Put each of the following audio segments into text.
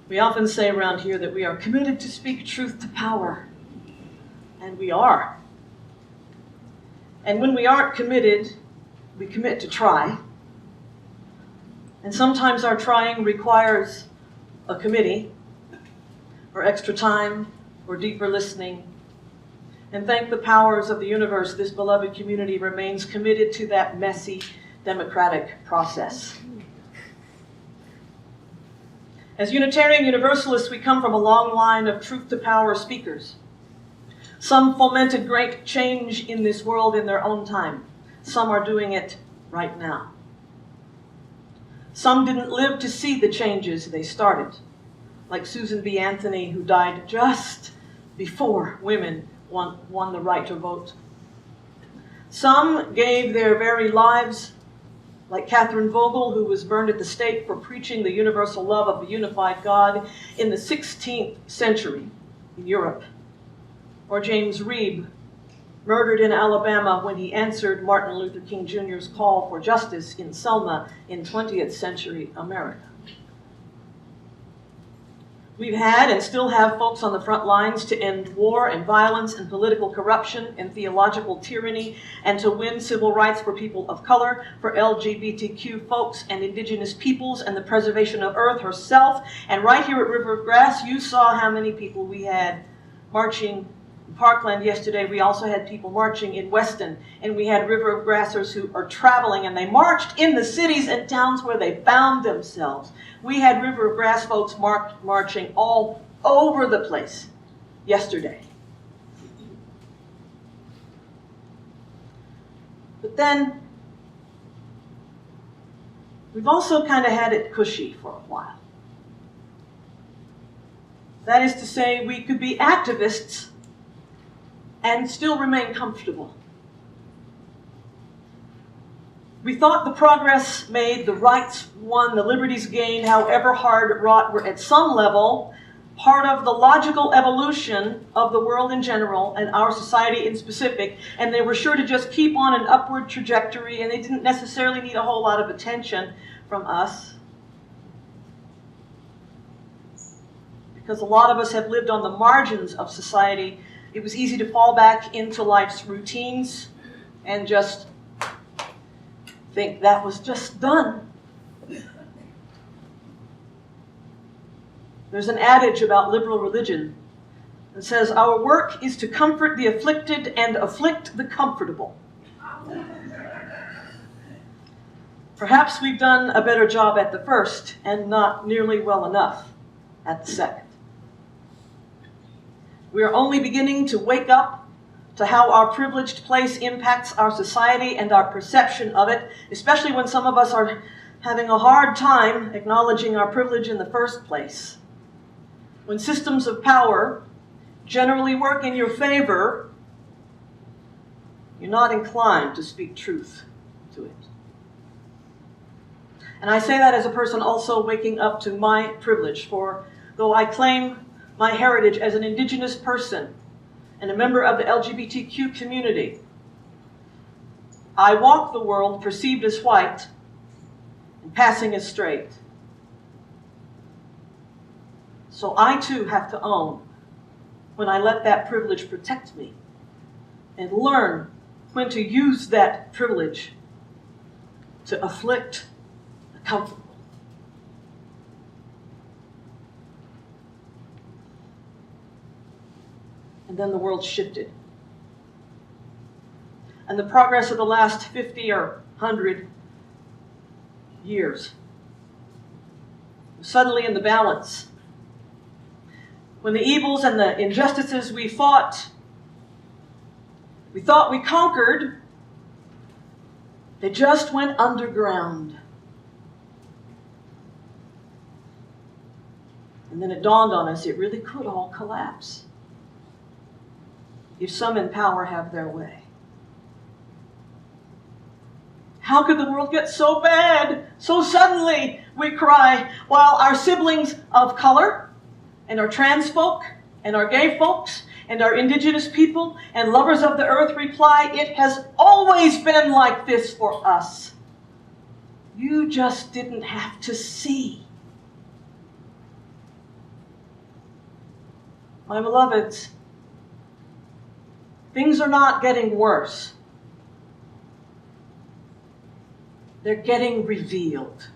We often say around here that we are committed to speak truth to power. And we are. And when we aren't committed, we commit to try. And sometimes our trying requires a committee, or extra time, or deeper listening. And thank the powers of the universe, this beloved community remains committed to that messy, democratic process. As Unitarian Universalists, we come from a long line of truth to power speakers. Some fomented great change in this world in their own time. Some are doing it right now. Some didn't live to see the changes they started, like Susan B. Anthony, who died just before women won the right to vote. Some gave their very lives, like Catherine Vogel, who was burned at the stake for preaching the universal love of the unified God in the 16th century in Europe. Or James Reeb, murdered in Alabama when he answered Martin Luther King Jr.'s call for justice in Selma in 20th century America. We've had and still have folks on the front lines to end war and violence and political corruption and theological tyranny and to win civil rights for people of color, for LGBTQ folks and indigenous peoples and the preservation of Earth herself. And right here at River of Grass, you saw how many people we had marching in Parkland yesterday. We also had people marching in Weston, and we had River of Grassers who are traveling, and they marched in the cities and towns where they found themselves. We had River of Grass folks marching all over the place yesterday. But then, we've also kind of had it cushy for a while. That is to say, we could be activists and still remain comfortable. We thought the progress made, the rights won, the liberties gained, however hard wrought, were at some level part of the logical evolution of the world in general and our society in specific, and they were sure to just keep on an upward trajectory, and they didn't necessarily need a whole lot of attention from us. Because a lot of us have lived on the margins of society, it was easy to fall back into life's routines and just think that was just done. There's an adage about liberal religion that says, our work is to comfort the afflicted and afflict the comfortable. Perhaps we've done a better job at the first and not nearly well enough at the second. We are only beginning to wake up to how our privileged place impacts our society and our perception of it, especially when some of us are having a hard time acknowledging our privilege in the first place. When systems of power generally work in your favor, you're not inclined to speak truth to it. And I say that as a person also waking up to my privilege, for though I claim my heritage as an indigenous person and a member of the LGBTQ community, I walk the world perceived as white and passing as straight. So I too have to own when I let that privilege protect me and learn when to use that privilege to afflict the comfortable. And then the world shifted. And the progress of the last 50 or 100 years was suddenly in the balance. When the evils and the injustices we thought we conquered, they just went underground. And then it dawned on us, it really could all collapse if some in power have their way. How could the world get so bad so suddenly, we cry, while our siblings of color and our trans folk and our gay folks and our indigenous people and lovers of the earth reply, it has always been like this for us. You just didn't have to see. My beloveds, things are not getting worse. They're getting revealed.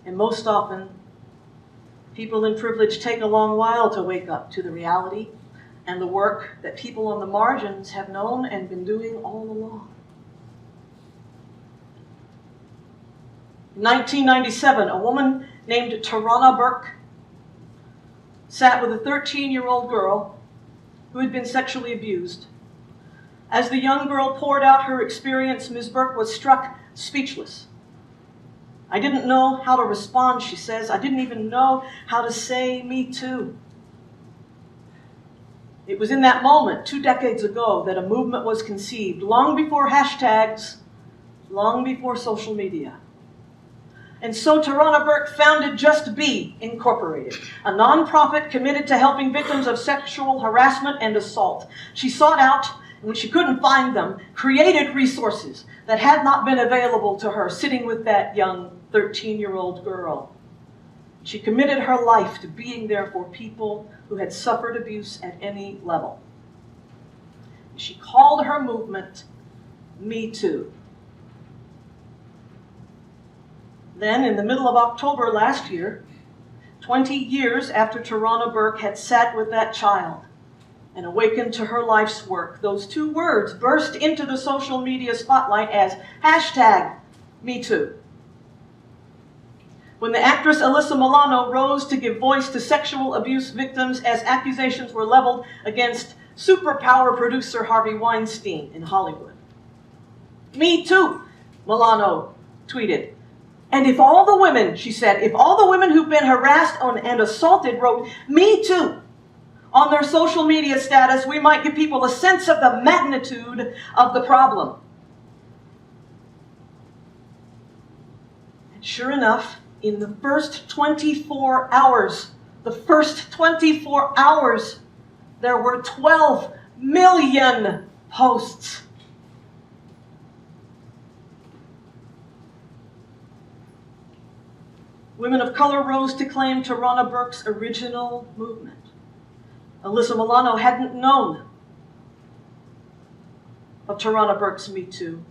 And most often, people in privilege take a long while to wake up to the reality and the work that people on the margins have known and been doing all along. In 1997, a woman named Tarana Burke sat with a 13-year-old girl who had been sexually abused. As the young girl poured out her experience, Ms. Burke was struck speechless. I didn't know how to respond, she says. I didn't even know how to say me too. It was in that moment, 2 decades ago, that a movement was conceived, long before hashtags, long before social media. And so Tarana Burke founded Just Be Incorporated, a nonprofit committed to helping victims of sexual harassment and assault. She sought out, and when she couldn't find them, created resources that had not been available to her sitting with that young 13-year-old girl. She committed her life to being there for people who had suffered abuse at any level. She called her movement Me Too. Then, in the middle of October last year, 20 years after Tarana Burke had sat with that child and awakened to her life's work, those 2 words burst into the social media spotlight as hashtag #MeToo. When the actress Alyssa Milano rose to give voice to sexual abuse victims as accusations were leveled against superpower producer Harvey Weinstein in Hollywood. Me too, Milano tweeted. And if all the women, she said, if all the women who've been harassed and assaulted wrote me too on their social media status, we might give people a sense of the magnitude of the problem. And sure enough, in the first 24 hours, there were 12 million posts. Women of color rose to claim Tarana Burke's original movement. Alyssa Milano hadn't known of Tarana Burke's Me Too,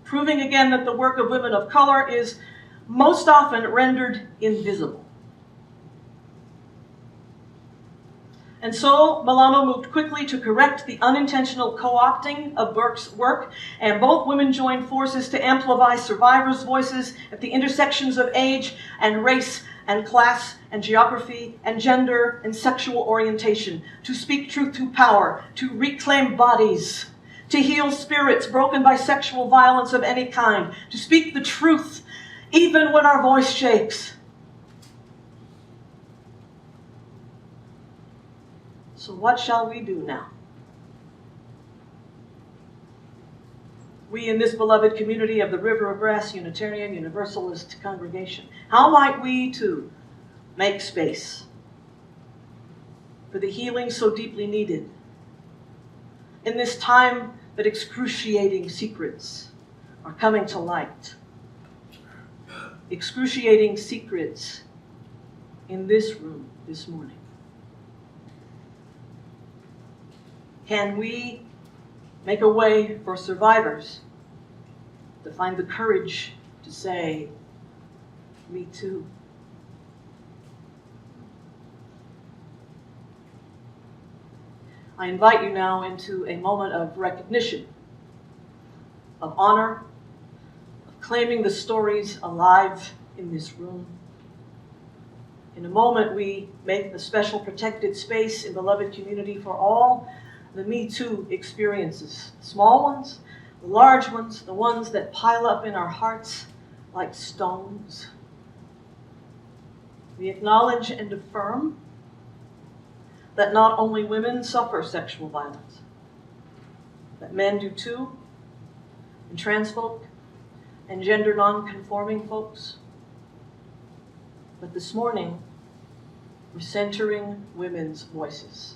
proving again that the work of women of color is most often rendered invisible. And so Milano moved quickly to correct the unintentional co-opting of Burke's work, and both women joined forces to amplify survivors' voices at the intersections of age and race and class and geography and gender and sexual orientation, to speak truth to power, to reclaim bodies, to heal spirits broken by sexual violence of any kind, to speak the truth even when our voice shakes. So what shall we do now? We in this beloved community of the River of Grass Unitarian Universalist congregation, how might we too make space for the healing so deeply needed in this time that excruciating secrets are coming to light? Excruciating secrets in this room this morning. Can we make a way for survivors to find the courage to say, me too? I invite you now into a moment of recognition, of honor, of claiming the stories alive in this room. In a moment, we make a special protected space in beloved community for all the Me Too experiences, the small ones, the large ones, the ones that pile up in our hearts like stones. We acknowledge and affirm that not only women suffer sexual violence, that men do too, and trans folk, and gender non-conforming folks. But this morning, we're centering women's voices.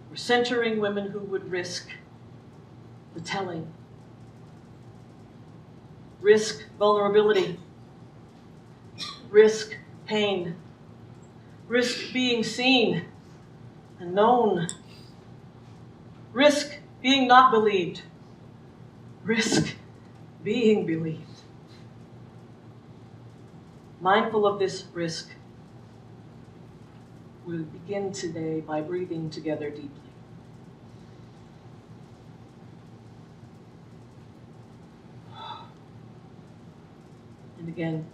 We're centering women who would risk the telling. Risk vulnerability. Risk pain. Risk being seen and known. Risk being not believed. Risk being believed. Mindful of this risk, we'll begin today by breathing together deeply. And again.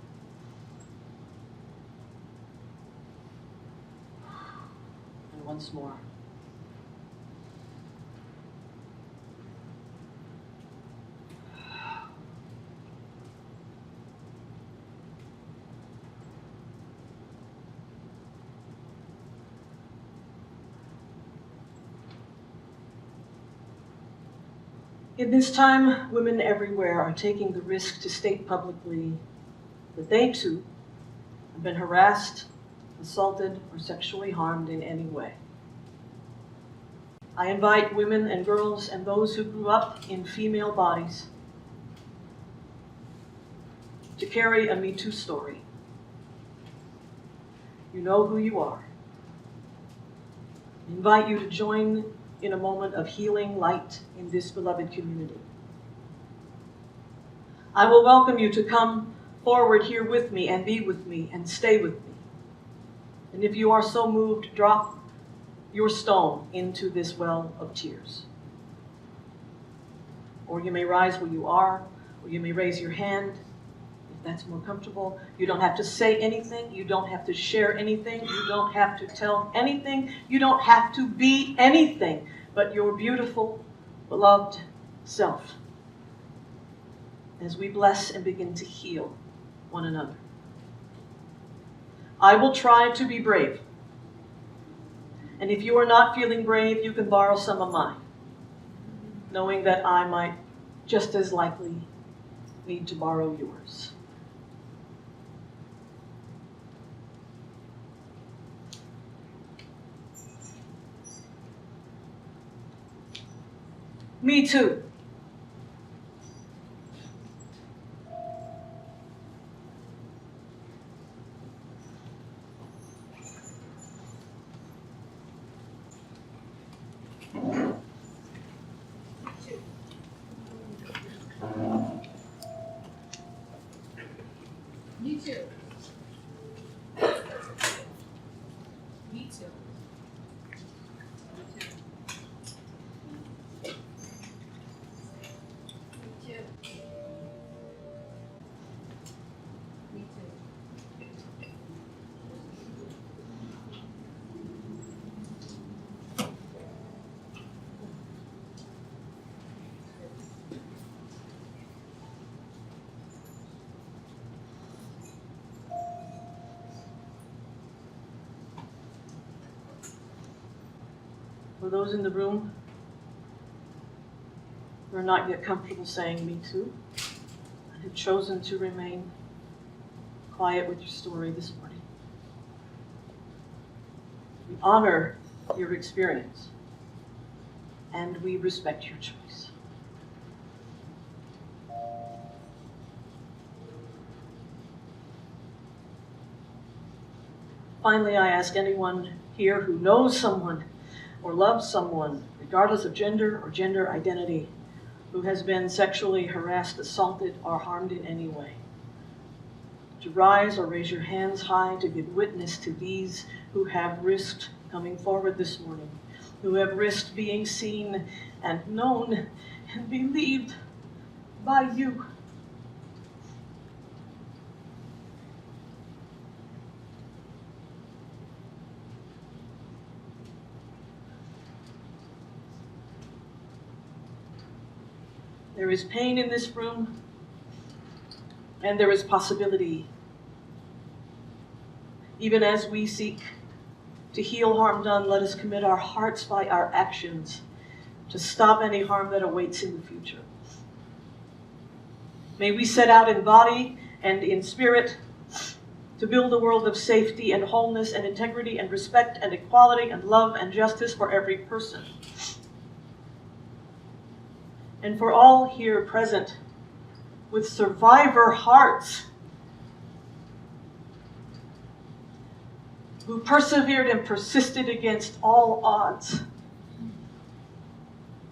And once more. In this time, women everywhere are taking the risk to state publicly that they too have been harassed, assaulted, or sexually harmed in any way. I invite women and girls and those who grew up in female bodies to carry a Me Too story. You know who you are. I invite you to join in a moment of healing light in this beloved community. I will welcome you to come forward here with me and be with me and stay with me. And if you are so moved, drop your stone into this well of tears. Or you may rise where you are, or you may raise your hand if that's more comfortable. You don't have to say anything. You don't have to share anything. You don't have to tell anything. You don't have to be anything but your beautiful, beloved self as we bless and begin to heal one another. I will try to be brave. And if you are not feeling brave, you can borrow some of mine, knowing that I might just as likely need to borrow yours. Me too. Me too. Me too. For those in the room who are not yet comfortable saying me too, and have chosen to remain quiet with your story this morning, we honor your experience and we respect your choice. Finally, I ask anyone here who knows someone or loves someone, regardless of gender or gender identity, who has been sexually harassed, assaulted, or harmed in any way, to rise or raise your hands high to give witness to these who have risked coming forward this morning, who have risked being seen and known and believed by you. There is pain in this room, and there is possibility. Even as we seek to heal harm done, let us commit our hearts by our actions to stop any harm that awaits in the future. May we set out in body and in spirit to build a world of safety and wholeness and integrity and respect and equality and love and justice for every person. and for all here present with survivor hearts who persevered and persisted against all odds.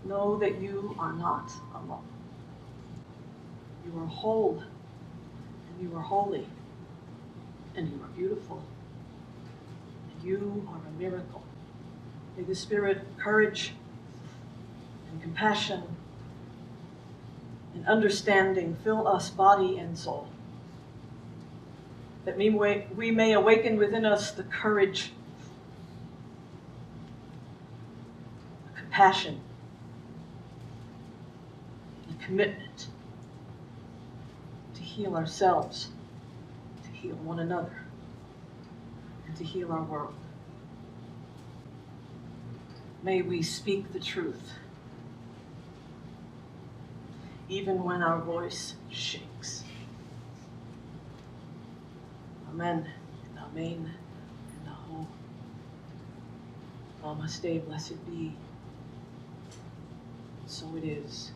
Know that you are not alone. You are whole, and you are holy, and you are beautiful, and you are a miracle. May the spirit of courage and compassion and understanding fill us body and soul, that we may awaken within us the courage, the compassion, the commitment to heal ourselves, to heal one another, and to heal our world. May we speak the truth, even when our voice shakes. Amen, and amen, and aho. Namaste, blessed be. So it is.